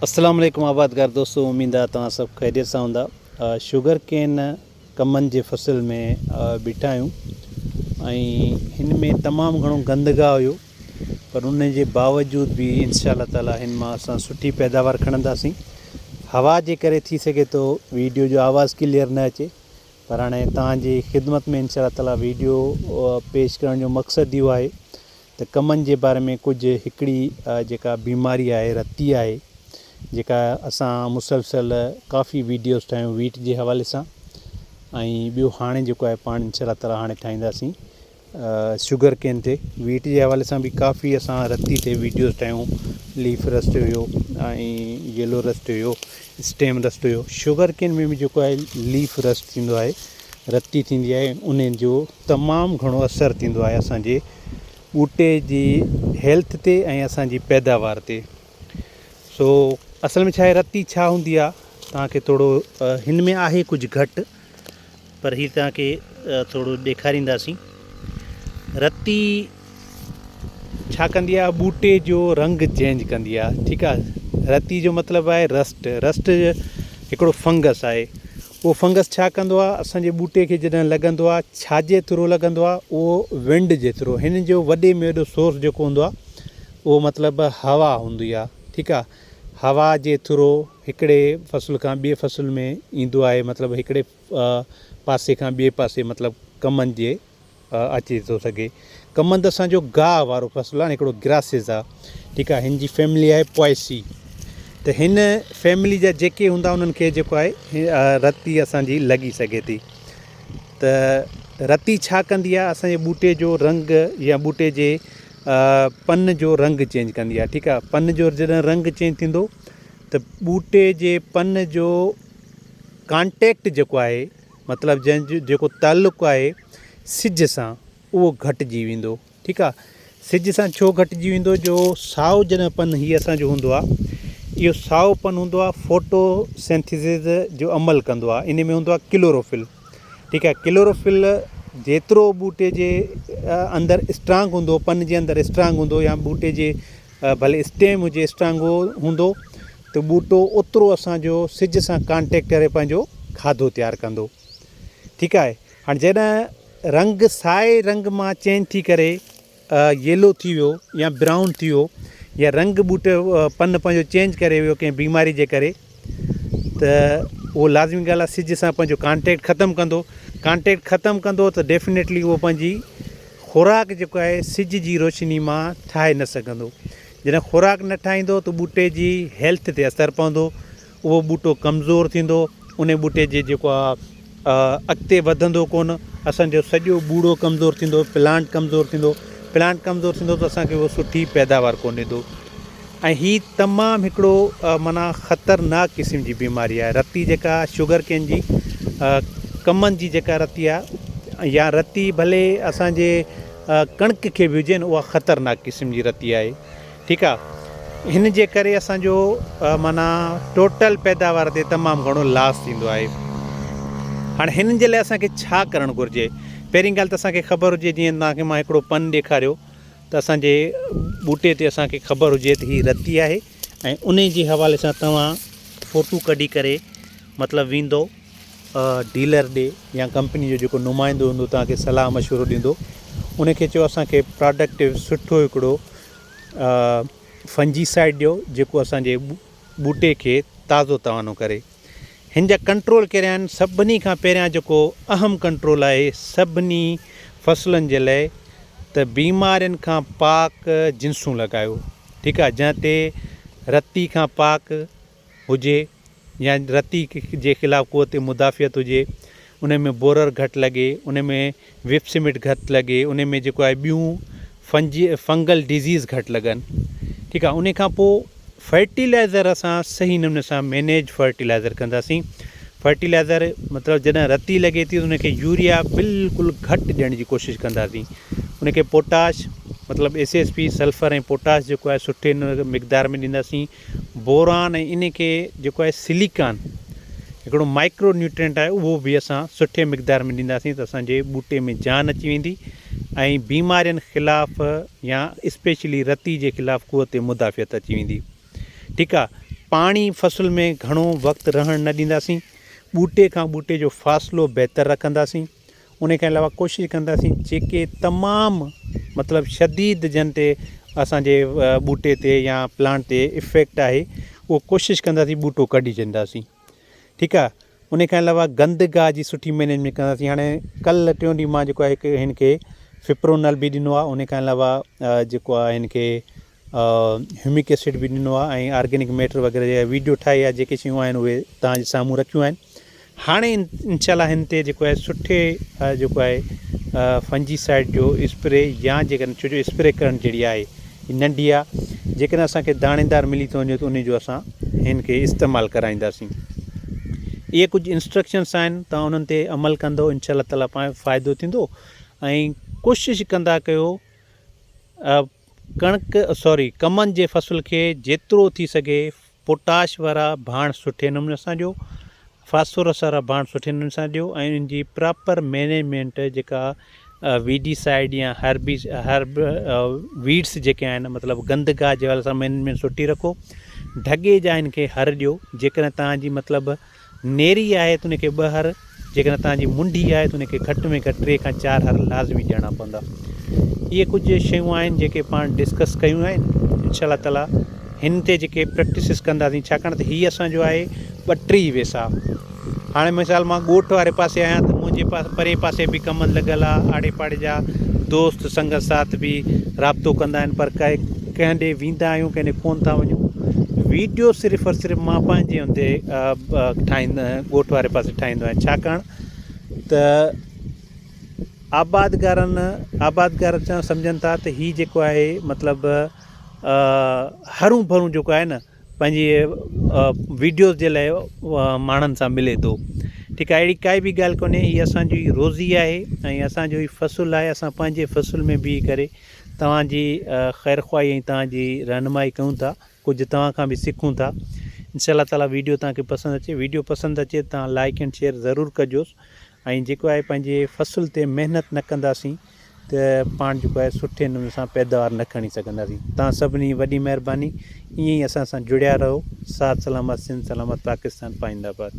अस्सलाम वालेकुम आबादगार दोस्तों, उम्मीद आहे तव्हां सभु ख़ैरियत सां हूंदा। शुगर केन कमनि जे फ़सुल में बीठा आहियूं ऐं हिन में तमामु घणो गंदगा हुयो, पर उन जे बावजूद बि इंशाअल्लाह ताला हिन मां असां सुठी पैदावार खणंदासीं। हवा जे करे थी सघे थो वीडियो जो आवाज़ु क्लियर न अचे, पर हाणे तव्हांजी ख़िदमत में इंशाअल्लाह ताला वीडियो पेश करण जो मक़सदु इहो आहे त कमनि जे बारे में कुझु हिकिड़ी जेका बीमारी आहे, रती आहे, जेका असां मुसलसल काफ़ी वीडियोस ठाहियूं वीट जे हवाले सां, ऐं ॿियो हाणे जेको आहे पाण इंशाअल्लाह ताला हाणे ठाहींदासीं शुगर केन ते। वीट जे हवाले सां बि काफ़ी असां रती ते वीडियोस ठाहियूं। लीफ रस्ट हुयो ऐं येलो रस्ट हुयो, स्टेम रस्ट हुयो। शुगर केन में बि जेको आहे लीफ रस्ट थींदो आहे, रती थींदी आहे, उन जो तमामु घणो असरु थींदो आहे असांजे ॿूटे जी हेल्थ ते ऐं असांजी पैदावार ते। सो असल में छा आहे, रती छा हूंदी आहे तव्हांखे थोरो हिन में आहे कुझु घटि, पर हीअ तव्हांखे थोरो ॾेखारींदासीं। रती छा कंदी आहे, ॿूटे जो रंग चेंज कंदी आहे। ठीकु आहे, रती जो मतिलबु आहे रस्ट। रस्ट हिकिड़ो फंगस आहे। उहो फंगस छा कंदो आहे, असांजे ॿूटे खे जॾहिं लॻंदो आहे, छाजे थ्रू लॻंदो आहे, उहो विंड जे थ्रू। हिन जो वॾे में वॾो सोर्स जेको हूंदो आहे उहो मतिलबु हवा हूंदी आहे। ठीकु आहे, हवा जे थ्रू हिकिड़े फ़सुल खां ॿिए फ़सुल में ईंदो आहे, मतिलबु हिकिड़े पासे खां ॿिए पासे, मतिलबु कमनि जे अची थो सघे। कमंद असांजो गाह वारो फ़सुलु आहे, हिकिड़ो ग्रासिस आहे। ठीकु आहे, हिन जी फैमिली आहे पॉयसी। त हिन फैमिली जा जेके हूंदा उन्हनि खे जेको आहे रती असांजी लॻी सघे थी। त रती छा कंदी आहे, असांजे ॿूटे जो रंग या ॿूटे जे पन जो रंग चेंज कंदी आहे। ठीकु आहे, पन जो जॾहिं रंग चेंज थींदो त ॿूटे जे पन जो कॉन्टेक्ट जेको आहे, मतिलबु जंहिंजो जेको तालुक़ु आहे सिज सां, उहो घटिजी वेंदो। ठीकु आहे, सिज सां छो घटिजी वेंदो, जो साओ जॾहिं पन हीअ असांजो हूंदो आहे, इहो साओ पन हूंदो आहे फोटोसिंथेसिस जो अमल कंदो आहे। इन में हूंदो आहे क्लोरोफिल। ठीकु आहे, क्लोरोफिल जेतिरो ॿूटे जे अंदरि स्ट्रांग हूंदो, पन जे अंदरि स्ट्रांग हूंदो, या ॿूटे जे भले स्टेम हुजे स्ट्रांग हूंदो, त ॿूटो ओतिरो असांजो सिज सां कॉन्टेक्ट करे पंहिंजो खाधो तयारु कंदो। ठीकु आहे, हाणे जॾहिं रंग साए रंग मां चेंज थी करे येलो थी वियो या ब्राउन थी वियो, या रंग ॿूटे पन पंहिंजो चेंज करे वियो कंहिं बीमारी जे करे, त उहो लाज़मी ॻाल्हि आहे सिज सां पंहिंजो कॉन्टेक्ट ख़तमु कंदो। कॉन्टेक्ट ख़तमु कंदो त डेफिनेटली उहो पंहिंजी ख़ुराक जेको आहे सिज जी रोशनी मां ठाहे न सघंदो। जॾहिं ख़ुराक न ठाहींदो त ॿूटे जी हेल्थ ते असरु पवंदो, उहो ॿूटो कमज़ोर थींदो, उन ॿूटे जे जेको आहे अॻिते वधंदो कोन, असांजो सॼो ॿूड़ो कमज़ोर थींदो, प्लांट कमज़ोर थींदो। प्लांट कमज़ोर थींदो त असांखे उहो सुठी पैदावार कोन ॾींदो। ऐं हीअ तमामु हिकिड़ो माना ख़तरनाक क़िस्म जी बीमारी आहे रती, जेका शुगर केन जी कमनि जी जेका रती आहे, या रती भले असांजे कणिक खे बि हुजे न, उहा ख़तरनाक क़िस्म जी रती आहे। ठीकु आहे, हिन जे करे असांजो माना टोटल पैदावार ते तमामु घणो लॉस थींदो आहे। हाणे हिननि जे लाइ असांखे छा करणु घुरिजे? पहिरीं ॻाल्हि त असांखे ख़बर हुजे, जीअं तव्हांखे मां हिकिड़ो पन ॾेखारियो, त असांजे ॿूटे ते असांखे ख़बर हुजे त हीअ रती आहे, ऐं उन जे हवाले सां तव्हां फ़ोटू कढी करे मतिलबु वेंदो डीलर ॾे, या कंपनी जो जेको नुमाइंदो हूंदो तव्हांखे सलाह मशवरो ॾींदो, उनखे चयो असांखे प्रोडक्टिव सुठो हिकिड़ो फंजीसाइड ॾियो, जेको असांजे ॿूटे खे ताज़ो तवानो करे। हिन जा कंट्रोल कहिड़ा आहिनि? सभिनी खां पहिरियां जेको अहम कंट्रोल आहे सभिनी फ़सुलनि जे लाइ, त बीमारियुनि खां पाक जिन्सूं लॻायो। ठीकु आहे, जंहिं ते रती खां पाक हुजे, या रती जे ख़िलाफ़ु क़ुव्वत मुदाफ़ियत हुजे, उन में बोरर घटि लॻे, उन में विप्सिमिट घटि लॻे, उन में जेको आहे ॿियूं फंगल डिज़ीज़ घटि लॻनि। ठीकु आहे, उन खां पोइ फर्टिलाइज़र असां सही नमूने सां मैनेज फर्टिलाइज़र कंदासीं। फर्टिलाइज़र मतिलबु जॾहिं रती लॻे थी, उनखे यूरिया बिल्कुलु घटि ॾियण जी कोशिशि कंदासीं। उनखे पोटाश मतिलबु SSP सल्फर ऐं पोटाश जेको आहे सुठे मिक़दार में ॾींदासीं। बोरान ऐं इनखे जेको आहे सिलिकॉन हिकिड़ो माइक्रो न्यूट्रिएंट आहे, उहो बि असां सुठे मिक़दार में ॾींदासीं, त असांजे ॿूटे में जान अची वेंदी ऐं बीमारियुनि ख़िलाफ़ु या स्पेशली रती जे ख़िलाफ़ु क़ुव्वत मुदाफ़ियत अची वेंदी। ठीकु आहे, पाणी फसल में घणो वक़्तु रहण न ॾींदासीं, ॿूटे खां ॿूटे जो फ़ासिलो बहितर रखंदासीं। उन खां अलावा कोशिशि कंदासीं जेके तमामु मतिलबु शदीद जन ते असांजे ॿूटे ते या प्लांट ते इफ़ेक्ट आहे उहो कोशिशि कंदासीं ॿूटो कढी छॾींदासीं। ठीकु आहे। उन खां अलावा गंदगाह जी सुठी मैनेजमेंट कंदासीं। हाणे कल्ह टियों ॾींहुं मां जेको आहे हिकु हिन खे फिप्रोनल बि ॾिनो आहे, उन खां अलावा जेको आहे हिन खे ह्यूमिक एसिड बि ॾिनो आहे ऐं ऑर्गेनिक मैटर वग़ैरह जा वीडियो ठाही आहे, जेके शयूं आहिनि उहे तव्हांजे साम्हूं रखियूं आहिनि। हाणे इनशाला हिन ते जेको आहे सुठे जेको आहे फंजीसाइड जो स्प्रे या जेकॾहिं छो जो स्प्रे करणु जहिड़ी आहे नंढी आहे, जेकॾहिं असांखे दाणेदार मिली थो वञे त उन जो असां हिन खे इस्तेमालु कराईंदासीं। इहे कुझु इंस्ट्रक्शन्स आहिनि, तव्हां उन्हनि ते अमल कंदो इनशा ताला पाण फ़ाइदो थींदो। ऐं कोशिशि कंदा कयो कमनि जे फसल खे जेतिरो थी सघे पोटाश वारा भाण सुठे नमूने सां ॾियो, फास्फोरस वारा भाण सुठे नमूने सां ॾियो ऐं उन्हनि जी प्रॉपर मैनेजमेंट जेका वीडीसाइड या वीड्स जेके आहिनि मतिलबु गंदगाह जे वारे सां मैनेजमेंट सुठी रखो। ढगे जा हिन खे हर ॾियो। जेकॾहिं तव्हांजी मतिलबु नेरी आहे त उनखे 2 हर, जेकॾहिं तव्हांजी मुंडी आहे त उनखे घटि में घटि 3 खां 4 हर लाज़मी ॾियणा पवंदा। इहे कुझु शयूं आहिनि जेके पाण डिस्कस कयूं आहिनि। इनशा ताला हिन ते जेके प्रैक्टिसिस कंदासीं, छाकाणि त हीअ असांजो आहे 32 वेसा। हाणे मिसाल मां ॻोठ वारे पासे आहियां त मुंहिंजे परे पासे बि कमनि लॻल आहे, आड़े पाड़े जा दोस्त संगत साथ बि राब्तो कंदा आहिनि, पर कंहिं ॾे वेंदा आहियूं, कंहिं ॾे कोन था वञूं। वीडियो सिर्फ़ु और सिर्फ़ु मां पंहिंजे हूंदे ॻोठ वारे पासे ठाहींदो आहियां, छाकाणि त आबादगार चवणु सम्झनि था त हीअ जेको आहे मतिलबु हरू भरू जेको आहे न पंहिंजी वीडियोज़ जे लाइ माण्हुनि सां मिले थो। ठीकु आहे। अहिड़ी काई बि ॻाल्हि कोन्हे, हीअ असांजी रोज़ी आहे ऐं असांजो ई फ़सुलु आहे। असां पंहिंजे फ़सुल में बीह करे तव्हांजी ख़ैर ख़्वाही ऐं तव्हांजी रहनुमाई कयूं था, कुझु तव्हां खां बि सिखूं था। इनशा ताला वीडियो तव्हांखे पसंदि अचे, वीडियो पसंदि अचे तव्हां लाइक एंड शेयर ज़रूरु कजोसि। ऐं जेको आहे पंहिंजे फ़सुल ते महिनत न कंदासीं त पाण जेको आहे सुठे नमूने सां पैदावार न खणी सघंदासीं। तव्हां सभिनी वॾी महिरबानी। ईअं ई असां सां जुड़िया रहो। साथ सलामत, सिंध सलामत, पाकिस्तान पाइंदाबाद।